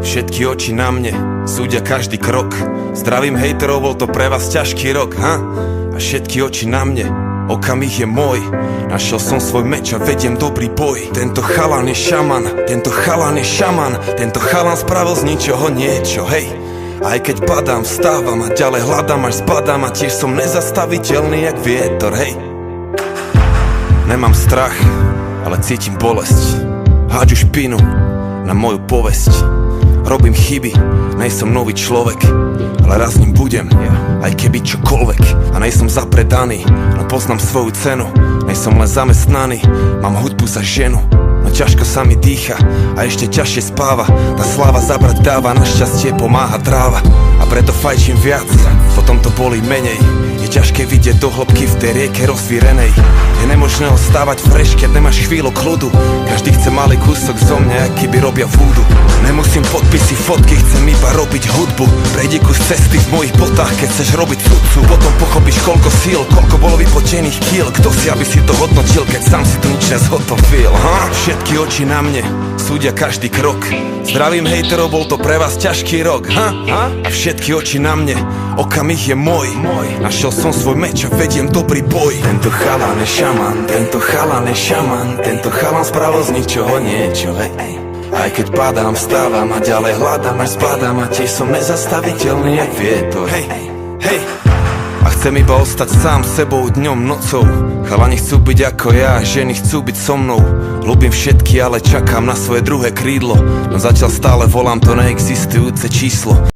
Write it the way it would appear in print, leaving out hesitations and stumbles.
Všetky oči na mne, súdia každý krok. Zdravím hejterov, bol to pre vás ťažký rok, ha? A všetky oči na mne, okamih je môj. Našiel som svoj meč a vediem dobrý boj. Tento chalan je šaman, tento chalan je šaman. Tento chalan spravil z ničoho niečo, hej. Aj keď padám, vstávam a ďalej hľadám, až zbadám. A tiež som nezastaviteľný jak vietor, hej. Nemám strach, ale cítim bolesť. Hádžu špinu na moju povesť. Robím chyby, nejsom nový človek, ale raz ním budem, aj keby čokoľvek. A nejsom zapredaný, no poznám svoju cenu. Nejsom len zamestnaný, mám hudbu za ženu. No ťažko sa mi dýcha a ešte ťažšie spáva. Tá sláva zabrať dáva, našťastie pomáha tráva. A preto fajčím viac, potom to bolí menej. Je ťažké vidieť do hĺbky v tej rieke rozvírenej. Je nemožné ostávať fresh, keď nemáš chvíľu kľudu. Každý chce malý kúsok zo mňa, aký by robia vúdu. Nemusím podpisy, fotky, chcem iba robiť hudbu. Prejdi kus cesty v mojich botách, keď chceš robiť sudcu. Potom pochopíš, koľko síl, koľko bolo vypotených kíl. Kto si, aby si to hodnotil, keď sám si to nič nezhotovil, ha? Všetky oči na mne, súdia každý krok. Zdravím hejterov, bol to pre vás ťažký rok, ha? A všetky oči na mne, okamih je môj. Našiel som svoj meč a vediem dobrý boj. Tento chalan je šaman, tento chalan je šaman. Tento chalan spravil z ničoho niečo, hej. Aj keď padám, vstávam a ďalej hľadám, až zbadám. A tiež som nezastaviteľný jak vietor, hej, hej. A chcem iba ostať sám sebou dňom, nocou. Chalani chcú byť ako ja, ženy chcú byť so mnou. Ľúbim všetky, ale čakám na svoje druhé krídlo. No zatiaľ stále volám to neexistujúce číslo.